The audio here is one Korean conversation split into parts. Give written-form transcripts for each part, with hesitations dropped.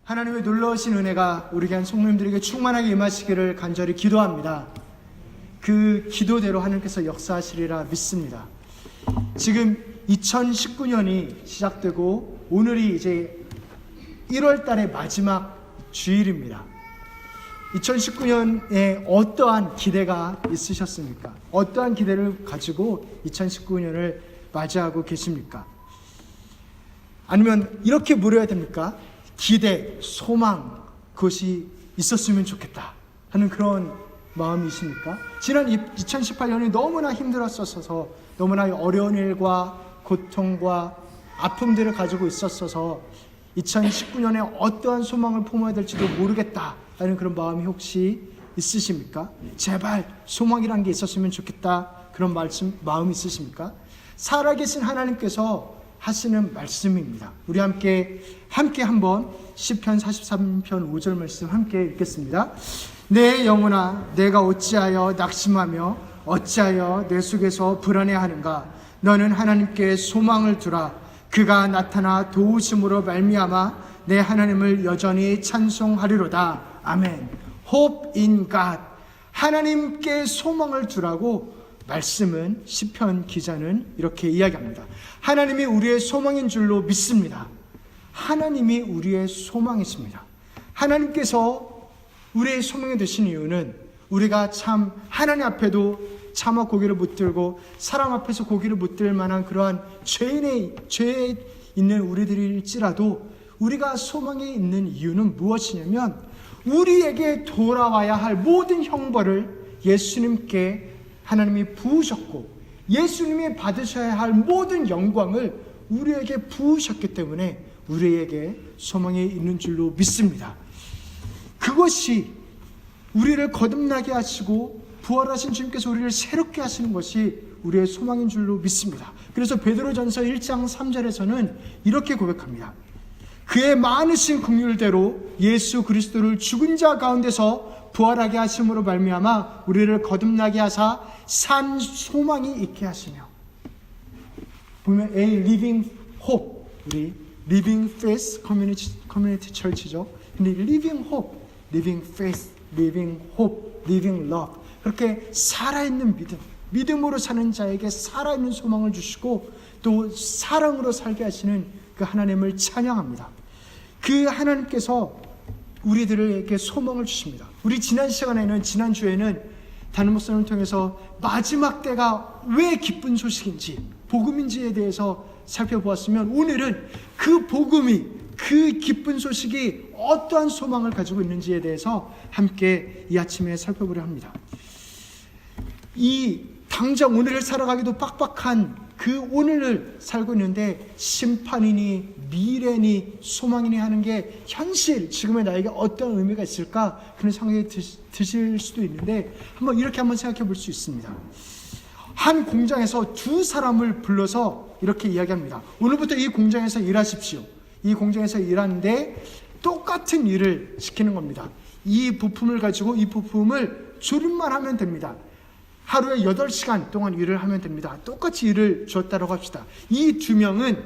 하나님의 놀라우신 은혜가 우리 귀한 성도님들에게 충만하게 임하시기를 간절히 기도합니다. 그 기도대로 하나님께서 역사하시리라 믿습니다. 지금 2019년이 시작되고 오늘이 이제 1월 달의 마지막 주일입니다. 2019년에 어떠한 기대가 있으셨습니까? 어떠한 기대를 가지고 2019년을 맞이하고 계십니까? 아니면 이렇게 물어야 됩니까? 기대, 소망, 그것이 있었으면 좋겠다 하는 그런 마음이십니까? 지난 2018년이 너무나 힘들었어서, 너무나 어려운 일과 고통과 아픔들을 가지고 있었어서 2019년에 어떠한 소망을 품어야 될지도 모르겠다 하는 그런 마음이 혹시 있으십니까? 제발 소망이란 게 있었으면 좋겠다 그런 마음이 있으십니까? 살아계신 하나님께서 하시는 말씀입니다. 우리 함께 한번 시편 43편 5절 말씀 함께 읽겠습니다. 내 영혼아 내가 어찌하여 낙심하며 어찌하여 내 속에서 불안해하는가? 너는 하나님께 소망을 두라. 그가 나타나 도우심으로 말미암아 내 하나님을 여전히 찬송하리로다. 아멘. Hope in God. 하나님께 소망을 두라고 말씀은 시편 기자는 이렇게 이야기합니다. 하나님이 우리의 소망인 줄로 믿습니다. 하나님이 우리의 소망이십니다. 하나님께서 우리의 소망이 되신 이유는 우리가 참 하나님 앞에도 차마 고개를 못 들고 사람 앞에서 고개를 못 들 만한 그러한 죄에 있는 우리들일지라도 우리가 소망이 있는 이유는 무엇이냐면 우리에게 돌아와야 할 모든 형벌을 예수님께 하나님이 부으셨고 예수님이 받으셔야 할 모든 영광을 우리에게 부으셨기 때문에 우리에게 소망이 있는 줄로 믿습니다. 그것이 우리를 거듭나게 하시고 부활하신 주님께서 우리를 새롭게 하시는 것이 우리의 소망인 줄로 믿습니다. 그래서 베드로전서 1장 3절에서는 이렇게 고백합니다. 그의 많으신 긍휼대로 예수 그리스도를 죽은 자 가운데서 부활하게 하심으로 말미암아 우리를 거듭나게 하사 산 소망이 있게 하시며, 보면 A living hope, 우리 living faith community church죠. 근데 living hope, living faith, living hope, living love, 그렇게 살아있는 믿음으로 사는 자에게 살아있는 소망을 주시고 또 사랑으로 살게 하시는 그 하나님을 찬양합니다. 그 하나님께서 우리들에게 소망을 주십니다. 우리 지난주에는 담임 목사님을 통해서 마지막 때가 왜 기쁜 소식인지, 복음인지에 대해서 살펴보았으면 오늘은 그 복음이, 그 기쁜 소식이 어떠한 소망을 가지고 있는지에 대해서 함께 이 아침에 살펴보려 합니다. 이 당장 오늘을 살아가기도 빡빡한 그 오늘을 살고 있는데 심판이니 미래니 소망이니 하는 게 현실, 지금의 나에게 어떤 의미가 있을까 그런 생각이 드실 수도 있는데 이렇게 한번 생각해 볼 수 있습니다. 한 공장에서 두 사람을 불러서 이렇게 이야기합니다. 오늘부터 이 공장에서 일하십시오. 이 공장에서 일하는데 똑같은 일을 시키는 겁니다. 이 부품을 가지고 이 부품을 조립만 하면 됩니다. 하루에 8시간 동안 일을 하면 됩니다. 똑같이 일을 주었다고 합시다. 이 두 명은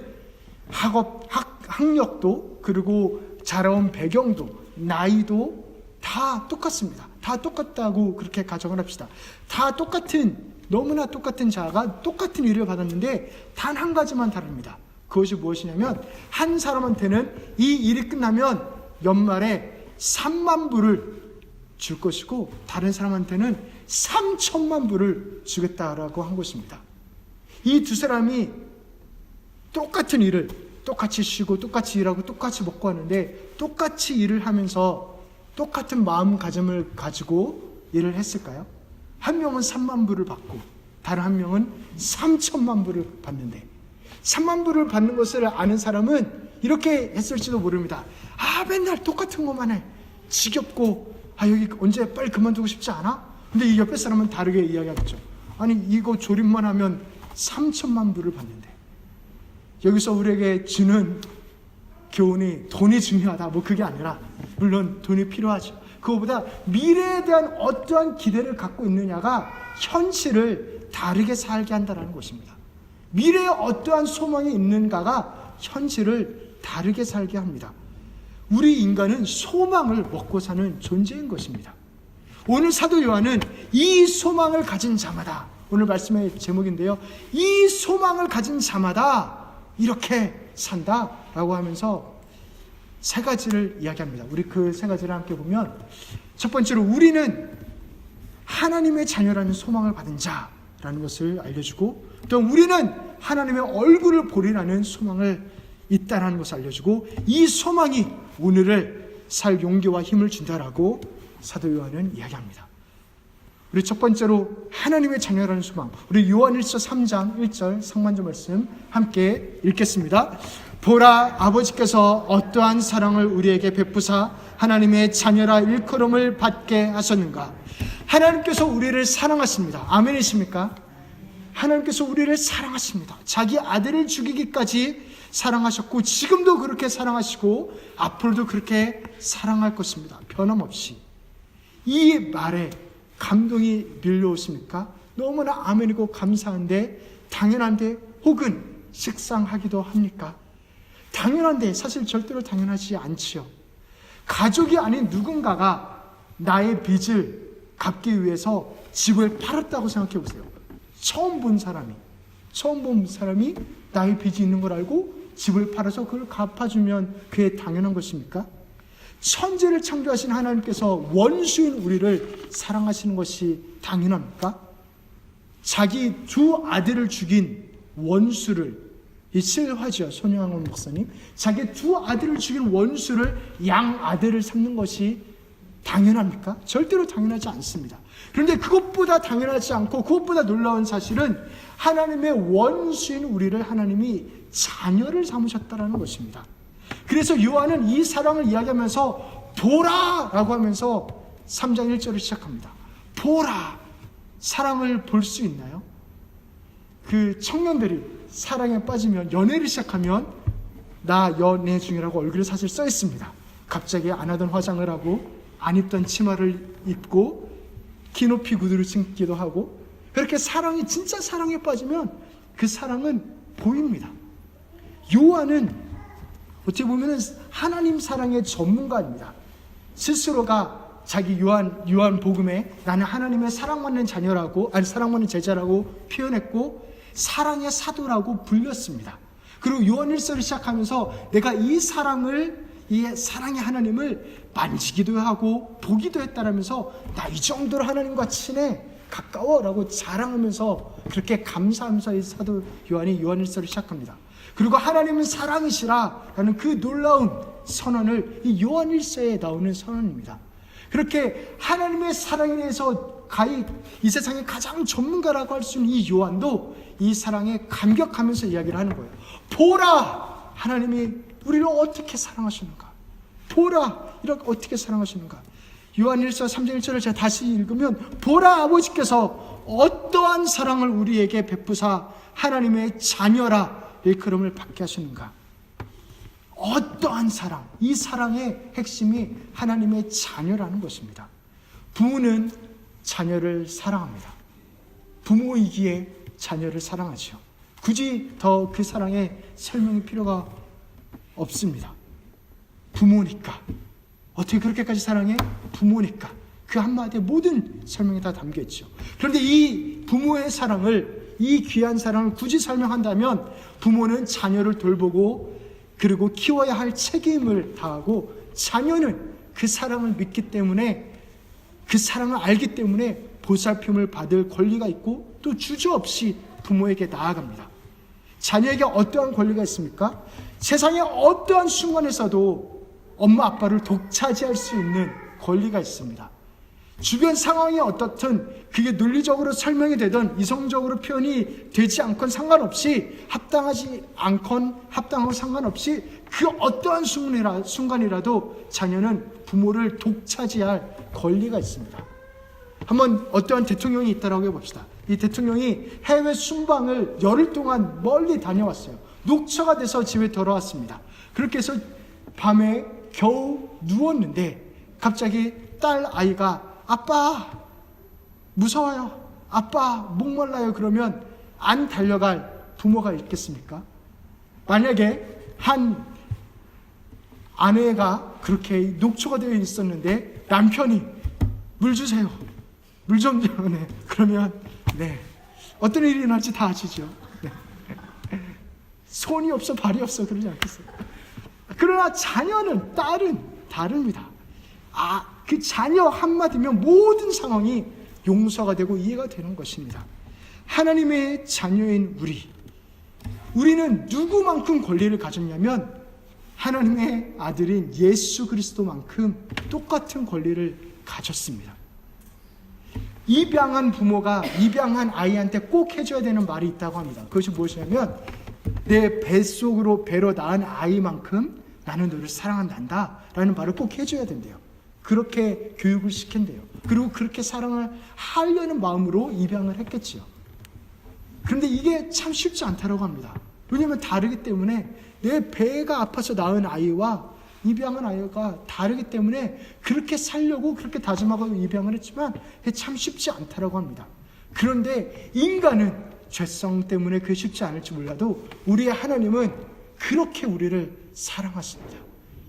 학력도 그리고 자라온 배경도 나이도 다 똑같습니다. 다 똑같다고 그렇게 가정을 합시다. 다 너무나 똑같은 자가 똑같은 일을 받았는데 단 한 가지만 다릅니다. 그것이 무엇이냐면 한 사람한테는 이 일이 끝나면 연말에 3만 불을 줄 것이고 다른 사람한테는 3천만 불을 주겠다라고 한 것입니다. 이 두 사람이 똑같은 일을 똑같이 쉬고 똑같이 일하고 똑같이 먹고 하는데 똑같이 일을 하면서 똑같은 마음가짐을 가지고 일을 했을까요? 한 명은 3만 불을 받고 다른 한 명은 3천만 불을 받는데 3만 불을 받는 것을 아는 사람은 이렇게 했을지도 모릅니다. 맨날 똑같은 것만 해. 지겹고 여기 언제 빨리 그만두고 싶지 않아? 근데 이 옆에 사람은 다르게 이야기하겠죠. 아니 이거 조립만 하면 3천만 불을 받는데 여기서 우리에게 주는 교훈이 돈이 중요하다 그게 아니라 물론 돈이 필요하죠. 그거보다 미래에 대한 어떠한 기대를 갖고 있느냐가 현실을 다르게 살게 한다는 것입니다. 미래에 어떠한 소망이 있는가가 현실을 다르게 살게 합니다. 우리 인간은 소망을 먹고 사는 존재인 것입니다. 오늘 사도 요한은 이 소망을 가진 자마다, 오늘 말씀의 제목인데요, 이 소망을 가진 자마다 이렇게 산다라고 하면서 세 가지를 이야기합니다. 우리 그 세 가지를 함께 보면, 첫 번째로 우리는 하나님의 자녀라는 소망을 받은 자라는 것을 알려주고, 또 우리는 하나님의 얼굴을 보리라는 소망을 있다라는 것을 알려주고, 이 소망이 오늘을 살 용기와 힘을 준다라고 사도 요한은 이야기합니다. 우리 첫 번째로 하나님의 자녀라는 소망, 우리 요한일서 3장 1절 상반절 말씀 함께 읽겠습니다. 보라, 아버지께서 어떠한 사랑을 우리에게 베푸사 하나님의 자녀라 일컬음을 받게 하셨는가. 하나님께서 우리를 사랑하십니다. 아멘이십니까? 하나님께서 우리를 사랑하십니다. 자기 아들을 죽이기까지 사랑하셨고, 지금도 그렇게 사랑하시고 앞으로도 그렇게 사랑할 것입니다. 변함없이. 이 말에 감동이 밀려오십니까? 너무나 아멘이고 감사한데, 당연한데, 혹은 식상하기도 합니까? 당연한데 사실 절대로 당연하지 않지요. 가족이 아닌 누군가가 나의 빚을 갚기 위해서 집을 팔았다고 생각해 보세요. 처음 본 사람이 나의 빚이 있는 걸 알고 집을 팔아서 그걸 갚아주면 그게 당연한 것입니까? 천지를 창조하신 하나님께서 원수인 우리를 사랑하시는 것이 당연합니까? 자기 두 아들을 죽인 원수를, 이 실화죠, 손양원 목사님, 자기 두 아들을 죽인 원수를 양아들을 삼는 것이 당연합니까? 절대로 당연하지 않습니다. 그런데 그것보다 당연하지 않고 그것보다 놀라운 사실은 하나님의 원수인 우리를 하나님이 자녀를 삼으셨다는 것입니다. 그래서 요한은 이 사랑을 이야기하면서 보라! 라고 하면서 3장 1절을 시작합니다. 보라! 사랑을 볼 수 있나요? 그 청년들이 사랑에 빠지면, 연애를 시작하면 나 연애 중이라고 얼굴에 사실 써 있습니다. 갑자기 안 하던 화장을 하고 안 입던 치마를 입고 키높이 구두를 신기도 하고, 그렇게 사랑이, 진짜 사랑에 빠지면 그 사랑은 보입니다. 요한은 어떻게 보면 하나님 사랑의 전문가입니다. 스스로가 자기 요한 복음에 나는 하나님의 사랑받는 자녀라고, 사랑받는 제자라고 표현했고, 사랑의 사도라고 불렸습니다. 그리고 요한일서를 시작하면서 내가 이 사랑의 하나님을 만지기도 하고 보기도 했다라면서 나 이 정도로 하나님과 친해, 가까워라고 자랑하면서 그렇게 감사하면서 이 사도 요한이 요한일서를 시작합니다. 그리고 하나님은 사랑이시라라는 그 놀라운 선언을 이 요한일서에 나오는 선언입니다. 그렇게 하나님의 사랑에 대해서 이 세상의 가장 전문가라고 할 수 있는 이 요한도 이 사랑에 감격하면서 이야기를 하는 거예요. 보라! 하나님이 우리를 어떻게 사랑하시는가. 보라! 이렇게 어떻게 사랑하시는가. 요한일서 3장 1절을 제가 다시 읽으면, 보라, 아버지께서 어떠한 사랑을 우리에게 베푸사 하나님의 자녀라 일컬음을 받게 하시는가. 어떠한 사랑, 이 사랑의 핵심이 하나님의 자녀라는 것입니다. 부모는 자녀를 사랑합니다. 부모이기에 자녀를 사랑하죠. 굳이 더 그 사랑에 설명이 필요가 없습니다. 부모니까. 어떻게 그렇게까지 사랑해? 부모니까. 그 한마디에 모든 설명이 다 담겨있죠. 그런데 이 부모의 사랑을, 이 귀한 사랑을 굳이 설명한다면, 부모는 자녀를 돌보고 그리고 키워야 할 책임을 다하고, 자녀는 그 사랑을 믿기 때문에, 그 사랑을 알기 때문에 보살핌을 받을 권리가 있고, 또 주저없이 부모에게 나아갑니다. 자녀에게 어떠한 권리가 있습니까? 세상의 어떠한 순간에서도 엄마 아빠를 독차지할 수 있는 권리가 있습니다. 주변 상황이 어떻든 그게 논리적으로 설명이 되든 이성적으로 표현이 되지 않건 상관없이, 합당하지 않건 합당하고 상관없이, 그 어떠한 순간이라도 자녀는 부모를 독차지할 권리가 있습니다. 한번 어떠한 대통령이 있다라고 해봅시다. 이 대통령이 해외 순방을 열흘 동안 멀리 다녀왔어요. 녹초가 돼서 집에 돌아왔습니다. 그렇게 해서 밤에 겨우 누웠는데 갑자기 딸 아이가 아빠 무서워요, 아빠 목말라요, 그러면 안 달려갈 부모가 있겠습니까? 만약에 한 아내가 그렇게 녹초가 되어 있었는데 남편이 물 주세요. 물 좀 줘. 네. 그러면 어떤 일이 일어날지 다 아시죠? 네. 손이 없어 발이 없어 그러지 않겠어요? 그러나 자녀는 딸은 다릅니다. 그 자녀 한마디면 모든 상황이 용서가 되고 이해가 되는 것입니다. 하나님의 자녀인 우리는 누구만큼 권리를 가졌냐면 하나님의 아들인 예수 그리스도만큼 똑같은 권리를 가졌습니다. 입양한 부모가 입양한 아이한테 꼭 해줘야 되는 말이 있다고 합니다. 그것이 무엇이냐면 내 뱃속으로 배로 낳은 아이만큼 나는 너를 사랑한다 라는 말을 꼭 해줘야 된대요. 그렇게 교육을 시킨대요. 그리고 그렇게 사랑을 하려는 마음으로 입양을 했겠지요. 그런데 이게 참 쉽지 않다고 합니다. 왜냐하면 다르기 때문에 내 배가 아파서 낳은 아이와 입양한 아이가 다르기 때문에 그렇게 살려고 그렇게 다짐하고 입양을 했지만 참 쉽지 않다고 합니다. 그런데 인간은 죄성 때문에 그게 쉽지 않을지 몰라도 우리의 하나님은 그렇게 우리를 사랑하십니다.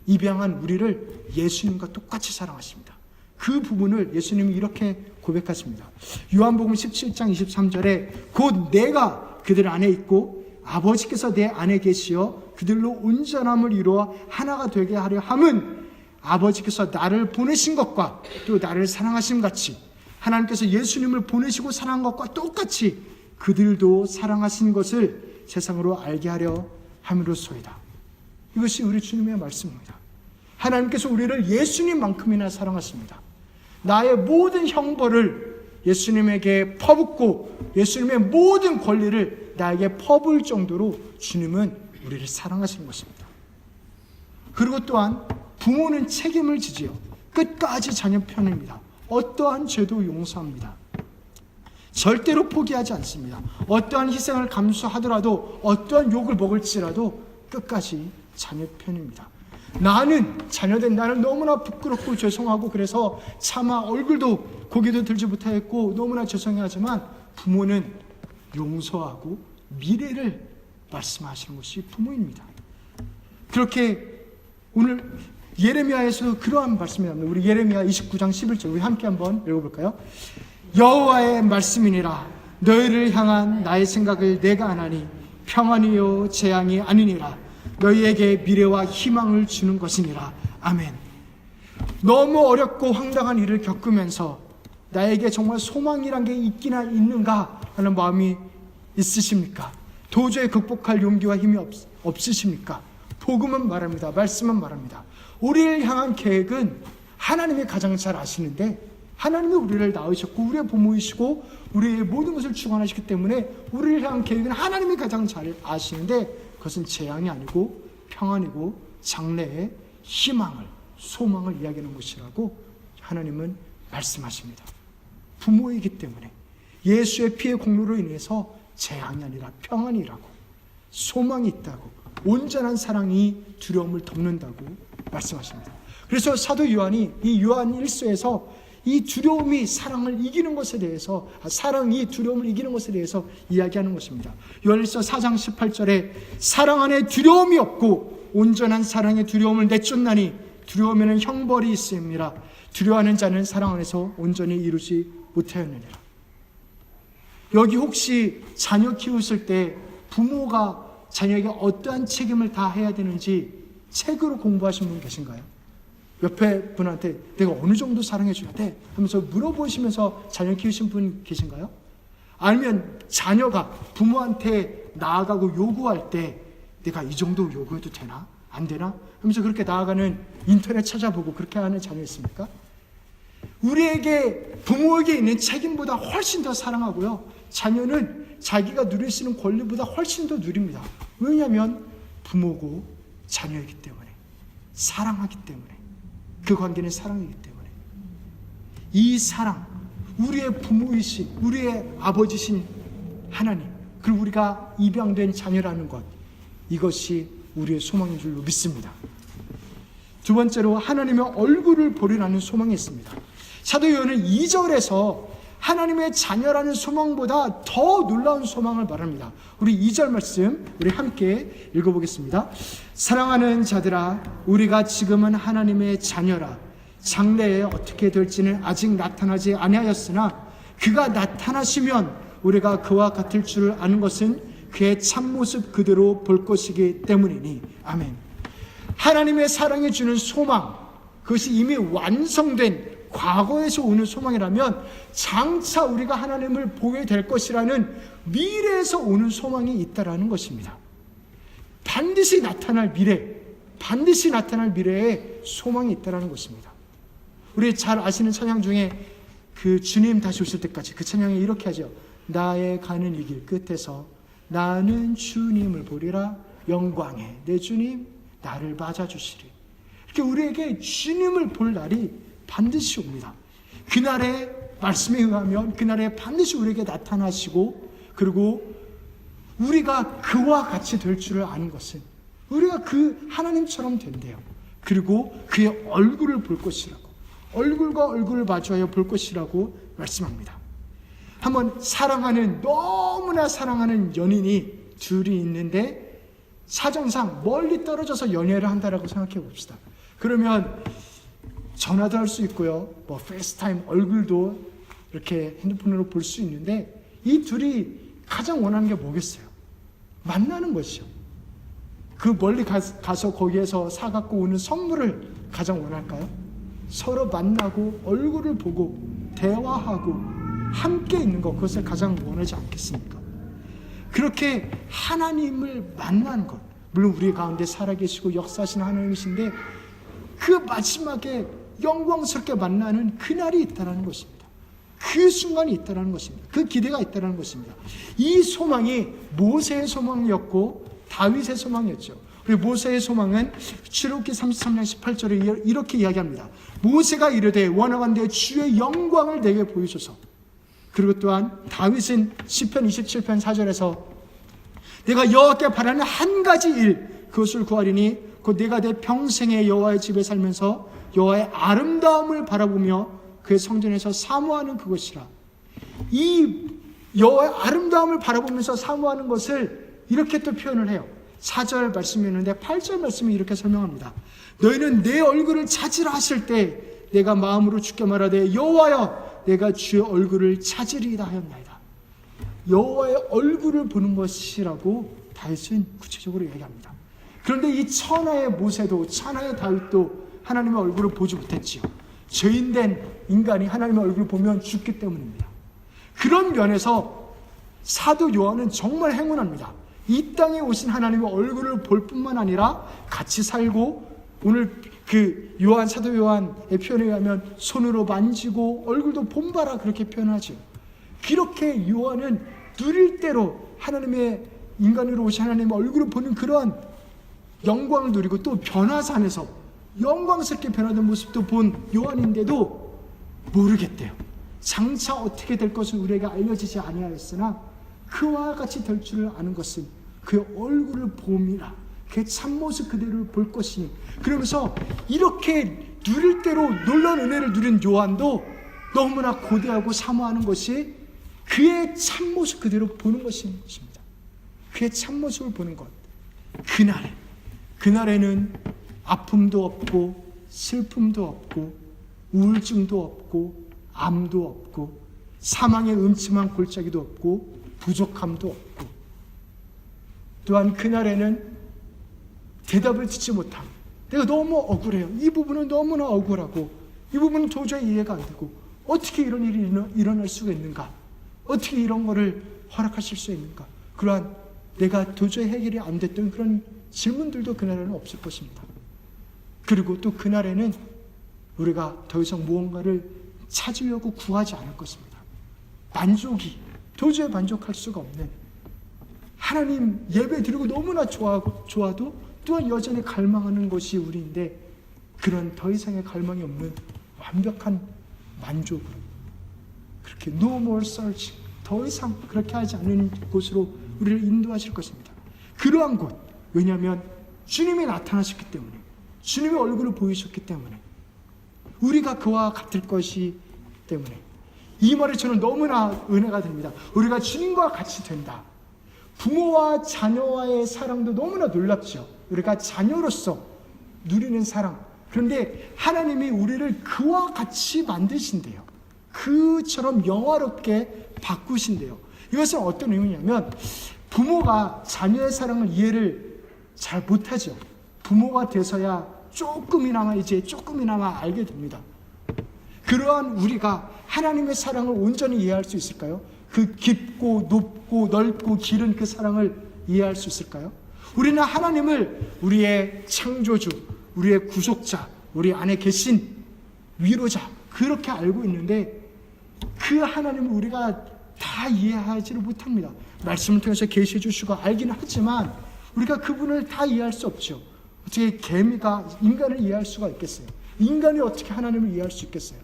입양한 우리를 예수님과 똑같이 사랑하십니다. 그 부분을 예수님이 이렇게 고백하십니다. 요한복음 17장 23절에 곧 내가 그들 안에 있고 아버지께서 내 안에 계시어 그들로 온전함을 이루어 하나가 되게 하려 함은 아버지께서 나를 보내신 것과 또 나를 사랑하신 같이 하나님께서 예수님을 보내시고 사랑한 것과 똑같이 그들도 사랑하신 것을 세상으로 알게 하려 함으로소이다. 이것이 우리 주님의 말씀입니다. 하나님께서 우리를 예수님만큼이나 사랑하십니다. 나의 모든 형벌을 예수님에게 퍼붓고 예수님의 모든 권리를 나에게 퍼부을 정도로 주님은 우리를 사랑하시는 것입니다. 그리고 또한 부모는 책임을 지지요. 끝까지 자녀 편입니다. 어떠한 죄도 용서합니다. 절대로 포기하지 않습니다. 어떠한 희생을 감수하더라도 어떠한 욕을 먹을지라도 끝까지 자녀 편입니다. 나는 자녀된 나는 너무나 부끄럽고 죄송하고 그래서 차마 얼굴도 고개도 들지 못하겠고 너무나 죄송해하지만 부모는 용서하고 미래를 말씀하시는 것이 부모입니다. 그렇게 오늘 예레미야에서도 그러한 말씀이 나옵니다. 우리 예레미야 29장 11절 우리 함께 한번 읽어볼까요? 여호와의 말씀이니라 너희를 향한 나의 생각을 내가 아나니 평안이요 재앙이 아니니라 너희에게 미래와 희망을 주는 것이니라. 아멘. 너무 어렵고 황당한 일을 겪으면서 나에게 정말 소망이란 게 있기나 있는가 하는 마음이 있으십니까? 도저히 극복할 용기와 힘이 없으십니까? 복음은 말합니다. 말씀은 말합니다. 우리를 향한 계획은 하나님이 가장 잘 아시는데 하나님이 우리를 낳으셨고 우리의 부모이시고 우리의 모든 것을 주관하시기 때문에 우리를 향한 계획은 하나님이 가장 잘 아시는데 그것은 재앙이 아니고 평안이고 장래의 희망을 소망을 이야기하는 것이라고 하나님은 말씀하십니다. 부모이기 때문에 예수의 피의 공로로 인해서 재앙이 아니라 평안이라고 소망이 있다고 온전한 사랑이 두려움을 덮는다고 말씀하십니다. 그래서 사도 요한이 이 요한 1서에서 이 두려움이 사랑을 이기는 것에 대해서 사랑이 두려움을 이기는 것에 대해서 이야기하는 것입니다. 요한일서 4장 18절에 사랑 안에 두려움이 없고 온전한 사랑의 두려움을 내쫓나니 두려움에는 형벌이 있음이라 두려워하는 자는 사랑 안에서 온전히 이루지 못하였느니라. 여기 혹시 자녀 키우실 때 부모가 자녀에게 어떠한 책임을 다 해야 되는지 책으로 공부하신 분 계신가요? 옆에 분한테 내가 어느 정도 사랑해 줘야 돼? 하면서 물어보시면서 자녀 키우신 분 계신가요? 아니면 자녀가 부모한테 나아가고 요구할 때 내가 이 정도 요구해도 되나? 안 되나? 하면서 그렇게 나아가는 인터넷 찾아보고 그렇게 하는 자녀 있습니까? 우리에게 부모에게 있는 책임보다 훨씬 더 사랑하고요. 자녀는 자기가 누릴 수 있는 권리보다 훨씬 더 누립니다. 왜냐하면 부모고 자녀이기 때문에 사랑하기 때문에 그 관계는 사랑이기 때문에 이 사랑 우리의 부모이신 우리의 아버지신 하나님 그리고 우리가 입양된 자녀라는 것 이것이 우리의 소망인 줄로 믿습니다. 두 번째로 하나님의 얼굴을 보리라는 소망이 있습니다. 사도 요한은 2절에서 하나님의 자녀라는 소망보다 더 놀라운 소망을 말합니다. 우리 2절 말씀 우리 함께 읽어보겠습니다. 사랑하는 자들아, 우리가 지금은 하나님의 자녀라. 장래에 어떻게 될지는 아직 나타나지 아니하였으나 그가 나타나시면 우리가 그와 같을 줄 아는 것은 그의 참모습 그대로 볼 것이기 때문이니. 아멘. 하나님의 사랑이 주는 소망, 그것이 이미 완성된 과거에서 오는 소망이라면 장차 우리가 하나님을 보게 될 것이라는 미래에서 오는 소망이 있다라는 것입니다. 반드시 나타날 미래에 소망이 있다라는 것입니다. 우리 잘 아시는 찬양 중에 그 주님 다시 오실 때까지 그 찬양이 이렇게 하죠. 나의 가는 이 길 끝에서 나는 주님을 보리라. 영광의 내 주님 나를 맞아주시리. 이렇게 우리에게 주님을 볼 날이 반드시 옵니다. 그날의 말씀에 의하면 그날에 반드시 우리에게 나타나시고, 그리고 우리가 그와 같이 될 줄을 아는 것은 우리가 그 하나님처럼 된대요. 그리고 그의 얼굴을 볼 것이라고, 얼굴과 얼굴을 마주하여 볼 것이라고 말씀합니다. 한번 너무나 사랑하는 연인이 둘이 있는데 사정상 멀리 떨어져서 연애를 한다라고 생각해 봅시다. 그러면 전화도 할 수 있고요, 페이스타임 얼굴도 이렇게 핸드폰으로 볼 수 있는데, 이 둘이 가장 원하는 게 뭐겠어요? 만나는 것이요. 그 멀리 가서 거기에서 사갖고 오는 선물을 가장 원할까요? 서로 만나고 얼굴을 보고 대화하고 함께 있는 것, 그것을 가장 원하지 않겠습니까? 그렇게 하나님을 만나는 것, 물론 우리 가운데 살아계시고 역사하시는 하나님이신데 그 마지막에 영광스럽게 만나는 그날이 있다는 것입니다. 그 순간이 있다는 것입니다. 그 기대가 있다는 것입니다. 이 소망이 모세의 소망이었고 다윗의 소망이었죠. 그리고 모세의 소망은 출애굽기 33장 18절에 이렇게 이야기합니다. 모세가 이르되 원하건대 주의 영광을 내게 보이소서. 그리고 또한 다윗은 시편 27편 4절에서 내가 여호와께 바라는 한 가지 일, 그것을 구하리니 곧 내가 내 평생에 여호와의 집에 살면서 여호와의 아름다움을 바라보며 그의 성전에서 사모하는 그것이라. 이 여호와의 아름다움을 바라보면서 사모하는 것을 이렇게 또 표현을 해요. 4절 말씀이었는데 8절 말씀이 이렇게 설명합니다. 너희는 내 얼굴을 찾으라 하실 때 내가 마음으로 주께 말하되 여호와여 내가 주의 얼굴을 찾으리이다 하였나이다. 여호와의 얼굴을 보는 것이라고 다윗은 구체적으로 얘기합니다. 그런데 이 천하의 모세도 천하의 다윗도 하나님의 얼굴을 보지 못했지요. 죄인된 인간이 하나님의 얼굴을 보면 죽기 때문입니다. 그런 면에서 사도 요한은 정말 행운합니다. 이 땅에 오신 하나님의 얼굴을 볼 뿐만 아니라 같이 살고, 오늘 그 사도 요한의 표현에 의하면 손으로 만지고 얼굴도 본바라 그렇게 표현하죠. 그렇게 요한은 누릴 대로 하나님의 인간으로 오신 하나님의 얼굴을 보는 그러한 영광을 누리고, 또 변화산에서 영광스럽게 변화된 모습도 본 요한인데도 모르겠대요. 장차 어떻게 될 것은 우리에게 알려지지 아니하였으나 그와 같이 될 줄을 아는 것은 그의 얼굴을 봄이라, 그의 참모습 그대로 볼 것이니. 그러면서 이렇게 누릴 대로 놀라운 은혜를 누린 요한도 너무나 고대하고 사모하는 것이 그의 참모습 그대로 보는 것입니다. 그의 참모습을 보는 것. 그날에는 아픔도 없고 슬픔도 없고 우울증도 없고 암도 없고 사망의 음침한 골짜기도 없고 부족함도 없고, 또한 그날에는 대답을 듣지 못함. 내가 너무 억울해요. 이 부분은 너무나 억울하고 이 부분은 도저히 이해가 안 되고 어떻게 이런 일이 일어날 수가 있는가? 어떻게 이런 거를 허락하실 수 있는가? 그러한 내가 도저히 해결이 안 됐던 그런 질문들도 그날에는 없을 것입니다. 그리고 또 그날에는 우리가 더 이상 무언가를 찾으려고 구하지 않을 것입니다. 도저히 만족할 수가 없는, 하나님 예배 드리고 너무나 좋아도 또한 여전히 갈망하는 것이 우리인데, 그런 더 이상의 갈망이 없는 완벽한 만족으로, 그렇게 no more search, 더 이상 그렇게 하지 않는 곳으로 우리를 인도하실 것입니다. 그러한 곳, 왜냐하면 주님이 나타나셨기 때문에, 주님의 얼굴을 보이셨기 때문에, 우리가 그와 같을 것이 때문에, 이 말이 저는 너무나 은혜가 됩니다. 우리가 주님과 같이 된다. 부모와 자녀와의 사랑도 너무나 놀랍죠. 우리가 자녀로서 누리는 사랑. 그런데 하나님이 우리를 그와 같이 만드신대요. 그처럼 영화롭게 바꾸신대요. 이것은 어떤 의미냐면 부모가 자녀의 사랑을 이해를 잘 못하죠. 부모가 돼서야 조금이나마 알게 됩니다. 그러한 우리가 하나님의 사랑을 온전히 이해할 수 있을까요? 그 깊고 높고 넓고 길은 그 사랑을 이해할 수 있을까요? 우리는 하나님을 우리의 창조주, 우리의 구속자, 우리 안에 계신 위로자 그렇게 알고 있는데 그 하나님을 우리가 다 이해하지를 못합니다. 말씀을 통해서 계시해 주시고 알기는 하지만 우리가 그분을 다 이해할 수 없죠. 어떻게 개미가 인간을 이해할 수가 있겠어요? 인간이 어떻게 하나님을 이해할 수 있겠어요?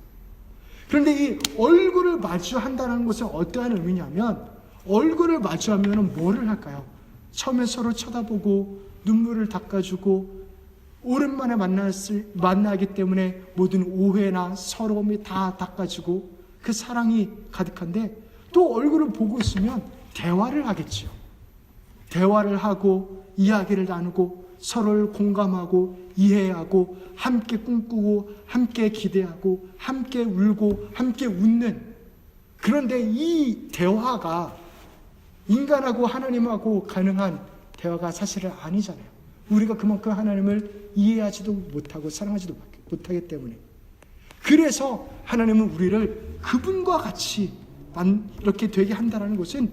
그런데 이 얼굴을 마주한다는 것은 어떠한 의미냐면 얼굴을 마주하면 뭐를 할까요? 처음에 서로 쳐다보고 눈물을 닦아주고 오랜만에 만나기 때문에 모든 오해나 서러움이 다 닦아지고 그 사랑이 가득한데 또 얼굴을 보고 있으면 대화를 하겠지요. 대화를 하고 이야기를 나누고 서로를 공감하고 이해하고 함께 꿈꾸고 함께 기대하고 함께 울고 함께 웃는 그런데 이 대화가 인간하고 하나님하고 가능한 대화가 사실은 아니잖아요. 우리가 그만큼 하나님을 이해하지도 못하고 사랑하지도 못하기 때문에 그래서 하나님은 우리를 그분과 같이 이렇게 되게 한다는 것은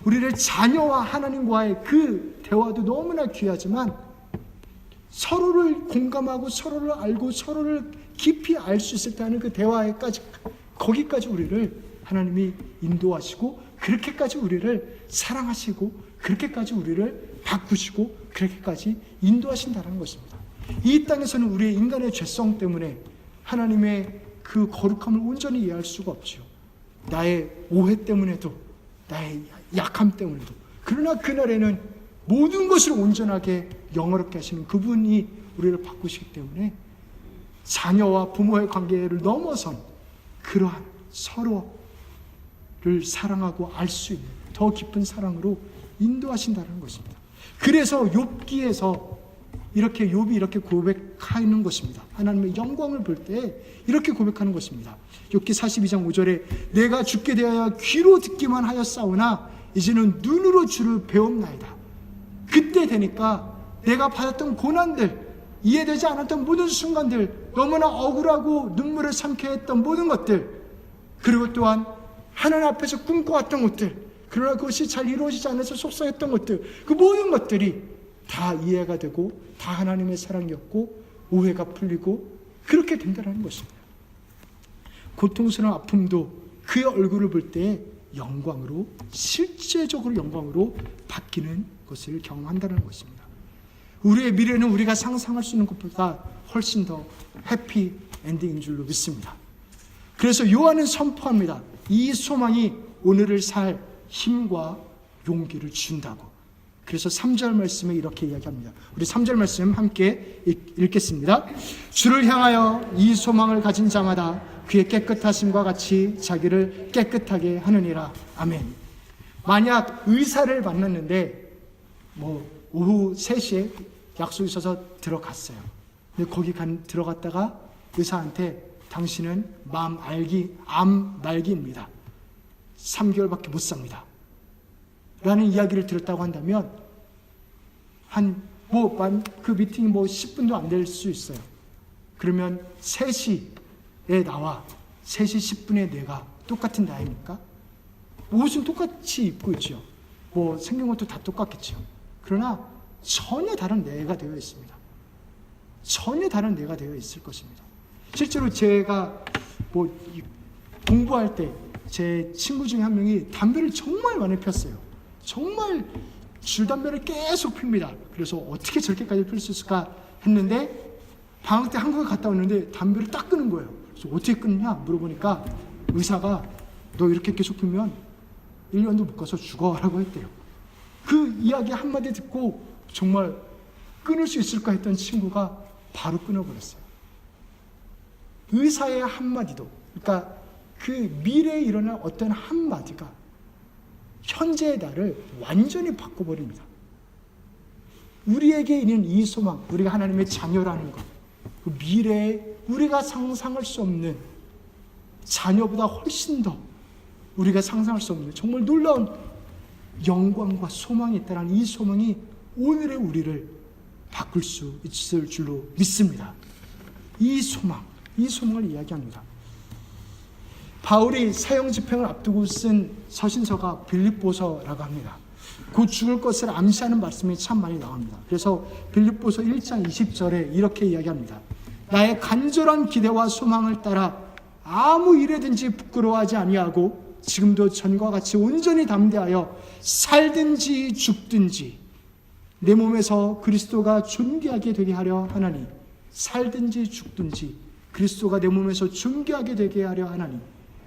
우리를 자녀와 하나님과의 그 대화도 너무나 귀하지만 서로를 공감하고 서로를 알고 서로를 깊이 알 수 있을 때 하는 그 대화에까지 거기까지 우리를 하나님이 인도하시고 그렇게까지 우리를 사랑하시고 그렇게까지 우리를 바꾸시고 그렇게까지 인도하신다는 것입니다. 이 땅에서는 우리의 인간의 죄성 때문에 하나님의 그 거룩함을 온전히 이해할 수가 없죠. 나의 오해 때문에도 나의 약함 때문에도 그러나 그날에는 모든 것을 온전하게 영어롭게 하시는 그분이 우리를 바꾸시기 때문에 자녀와 부모의 관계를 넘어선 그러한 서로를 사랑하고 알 수 있는 더 깊은 사랑으로 인도하신다는 것입니다. 그래서 욥기에서 욥이 이렇게 고백하는 것입니다. 하나님의 영광을 볼 때 이렇게 고백하는 것입니다. 욥기 42장 5절에 내가 죽게 되어야 귀로 듣기만 하였사오나 이제는 눈으로 주를 배움나이다. 그때 되니까 내가 받았던 고난들, 이해되지 않았던 모든 순간들, 너무나 억울하고 눈물을 삼게 했던 모든 것들, 그리고 또한 하나님 앞에서 꿈꿔왔던 것들, 그러나 그것이 잘 이루어지지 않아서 속상했던 것들, 그 모든 것들이 다 이해가 되고 다 하나님의 사랑이었고 오해가 풀리고 그렇게 된다는 것입니다. 고통스러운 아픔도 그의 얼굴을 볼 때 영광으로, 실제적으로 영광으로 바뀌는 것을 경험한다는 것입니다. 우리의 미래는 우리가 상상할 수 있는 것보다 훨씬 더 해피 엔딩인 줄로 믿습니다. 그래서 요한은 선포합니다. 이 소망이 오늘을 살 힘과 용기를 준다고. 그래서 3절 말씀에 이렇게 이야기합니다. 우리 3절 말씀 함께 읽겠습니다. 주를 향하여 이 소망을 가진 자마다 그의 깨끗하심과 같이 자기를 깨끗하게 하느니라. 아멘. 만약 의사를 만났는데 오후 3시에 약속이 있어서 들어갔어요. 근데 거기 들어갔다가 의사한테 당신은 암 말기입니다. 3개월밖에 못 삽니다. 라는 이야기를 들었다고 한다면 그 미팅이 10분도 안 될 수 있어요. 그러면 3시에 나와 3시 10분에 내가 똑같은 나이입니까? 옷은 똑같이 입고 있죠. 생긴 것도 다 똑같겠죠. 그러나 전혀 다른 내가 되어 있습니다. 전혀 다른 내가 되어 있을 것입니다. 실제로 제가 공부할 때 제 친구 중에 한 명이 담배를 정말 많이 폈어요. 정말 줄담배를 계속 핍니다. 그래서 어떻게 저렇게까지 필 수 있을까 했는데 방학 때 한국에 갔다 왔는데 담배를 딱 끊은 거예요. 그래서 어떻게 끊냐 물어보니까 의사가 너 이렇게 계속 피면 1년도 못 가서 죽어라고 했대요. 그 이야기 한마디 듣고 정말 끊을 수 있을까 했던 친구가 바로 끊어버렸어요. 의사의 한마디도, 그러니까 그 미래에 일어날 어떤 한마디가 현재의 나를 완전히 바꿔버립니다. 우리에게 있는 이 소망, 우리가 하나님의 자녀라는 것, 그 미래에 우리가 상상할 수 없는, 자녀보다 훨씬 더 우리가 상상할 수 없는 정말 놀라운 영광과 소망이 있다는 이 소망이 오늘의 우리를 바꿀 수 있을 줄로 믿습니다. 이 소망을 이야기합니다. 바울이 사형 집행을 앞두고 쓴 서신서가 빌립보서라고 합니다. 곧 죽을 것을 암시하는 말씀이 참 많이 나옵니다. 그래서 빌립보서 1장 20절에 이렇게 이야기합니다. 나의 간절한 기대와 소망을 따라 아무 일에든지 부끄러워하지 아니하고 지금도 전과 같이 온전히 담대하여 살든지 죽든지 내 몸에서 그리스도가 존귀하게 되게 하려 하나니, 살든지 죽든지 그리스도가 내 몸에서 존귀하게 되게 하려 하나니,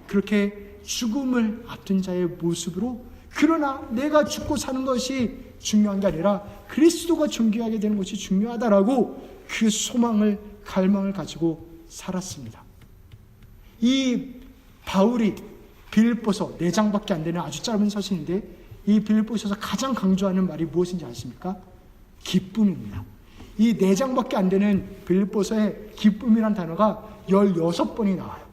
그렇게 죽음을 앞둔 자의 모습으로, 그러나 내가 죽고 사는 것이 중요한 게 아니라 그리스도가 존귀하게 되는 것이 중요하다라고 그 소망을, 갈망을 가지고 살았습니다. 이 바울이 빌립보서 4장밖에 안 되는 아주 짧은 서신인데, 이 빌립보서에서 가장 강조하는 말이 무엇인지 아십니까? 기쁨입니다. 이 4장밖에 안 되는 빌립보서에 기쁨이란 단어가 16번이 나와요.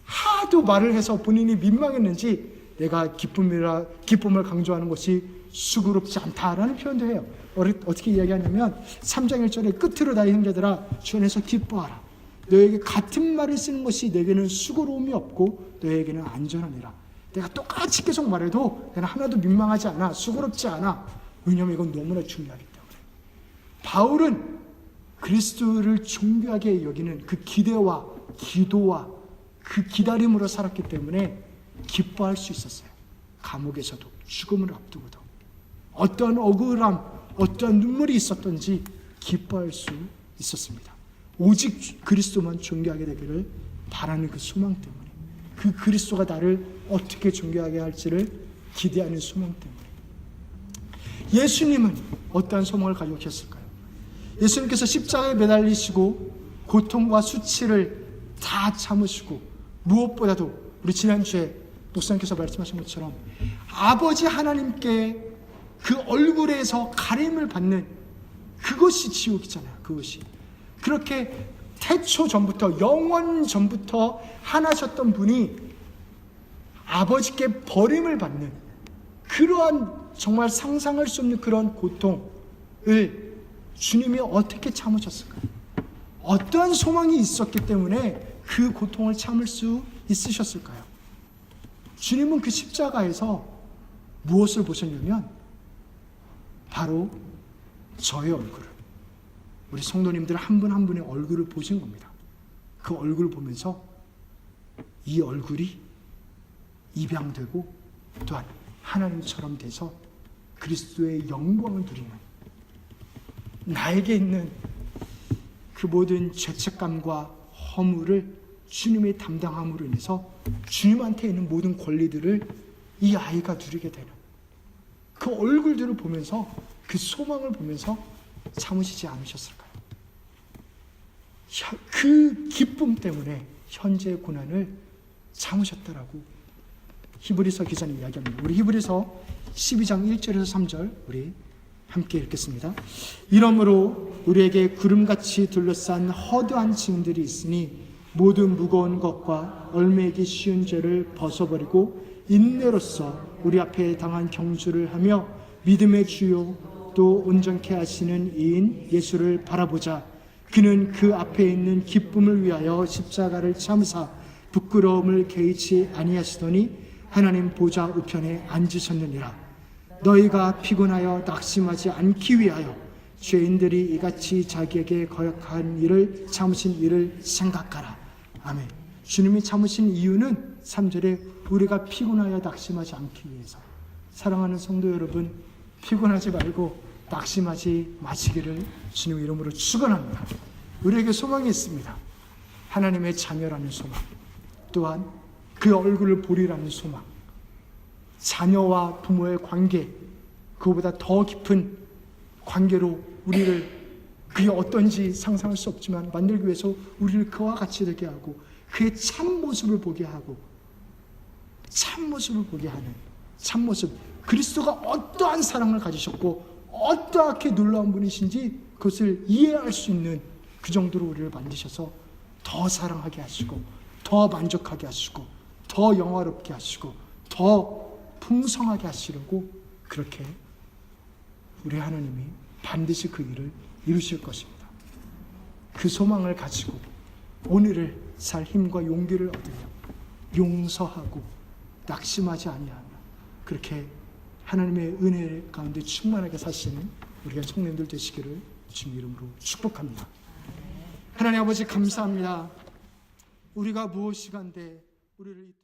하도 말을 해서 본인이 민망했는지 내가 기쁨을 강조하는 것이 수고롭지 않다라는 표현도 해요. 어떻게 이야기하냐면 3장 1절에 끝으로 나의 형제들아 주 안에서 기뻐하라. 너에게 같은 말을 쓰는 것이 내게는 수고로움이 없고 너에게는 안전하니라. 내가 똑같이 계속 말해도 내가 하나도 민망하지 않아, 수고롭지 않아. 왜냐하면 이건 너무나 중요하기 때문에. 바울은 그리스도를 존귀하게 여기는 그 기대와 기도와 그 기다림으로 살았기 때문에 기뻐할 수 있었어요. 감옥에서도, 죽음을 앞두고도, 어떤 억울함, 어떤 눈물이 있었던지 기뻐할 수 있었습니다. 오직 그리스도만 존귀하게 되기를 바라는 그 소망 때문에, 그 그리스도가 나를 어떻게 존귀하게 할지를 기대하는 소망 때문에. 예수님은 어떠한 소망을 가지고 계셨을까요? 예수님께서 십자가에 매달리시고 고통과 수치를 다 참으시고, 무엇보다도 우리 지난주에 목사님께서 말씀하신 것처럼 아버지 하나님께 그 얼굴에서 가림을 받는 그것이 지옥이잖아요. 그것이 그렇게 태초 전부터, 영원 전부터 하나셨던 분이 아버지께 버림을 받는 그러한 정말 상상할 수 없는 그런 고통을 주님이 어떻게 참으셨을까요? 어떠한 소망이 있었기 때문에 그 고통을 참을 수 있으셨을까요? 주님은 그 십자가에서 무엇을 보셨냐면 바로 저의 얼굴을, 우리 성도님들 한 분 한 분의 얼굴을 보신 겁니다. 그 얼굴을 보면서 이 얼굴이 입양되고 또한 하나님처럼 돼서 그리스도의 영광을 누리는, 나에게 있는 그 모든 죄책감과 허물을 주님의 담당함으로 인해서 주님한테 있는 모든 권리들을 이 아이가 누리게 되는 그 얼굴들을 보면서, 그 소망을 보면서 참으시지 않으셨을까요? 그 기쁨 때문에 현재의 고난을 참으셨다라고 히브리서 기자는 이야기합니다. 우리 히브리서 12장 1절에서 3절 우리 함께 읽겠습니다. 이러므로 우리에게 구름같이 둘러싼 허다한 짐들이 있으니 모든 무거운 것과 얽매이기 쉬운 죄를 벗어버리고 인내로써 우리 앞에 당한 경주를 하며 믿음의 주요 또 온전케 하시는 이인 예수를 바라보자. 그는 그 앞에 있는 기쁨을 위하여 십자가를 참으사 부끄러움을 개의치 아니하시더니 하나님 보좌 우편에 앉으셨느니라. 너희가 피곤하여 낙심하지 않기 위하여 죄인들이 이같이 자기에게 거역한 일을 참으신 일을 생각하라. 아멘. 주님이 참으신 이유는 3절에 우리가 피곤하여 낙심하지 않기 위해서. 사랑하는 성도 여러분, 피곤하지 말고 낙심하지 마시기를 주님 이름으로 축원합니다. 우리에게 소망이 있습니다. 하나님의 자녀라는 소망, 또한 그 얼굴을 보리라는 소망, 자녀와 부모의 관계, 그보다 더 깊은 관계로 우리를, 그게 어떤지 상상할 수 없지만 만들기 위해서 우리를 그와 같이 되게 하고 그의 참 모습을 보게 하고 참모습을 보게 하는 참모습, 그리스도가 어떠한 사랑을 가지셨고 어떠하게 놀라운 분이신지 그것을 이해할 수 있는 그 정도로 우리를 만드셔서 더 사랑하게 하시고 더 만족하게 하시고 더 영화롭게 하시고 더 풍성하게 하시려고 그렇게 우리 하나님이 반드시 그 일을 이루실 것입니다. 그 소망을 가지고 오늘을 살 힘과 용기를 얻으며 용서하고 낙심하지 아니하며 그렇게 하나님의 은혜 가운데 충만하게 사시는 우리가 성도님들 되시기를 주님 이름으로 축복합니다. 하나님 아버지 감사합니다. 우리가 무엇이간데 우리를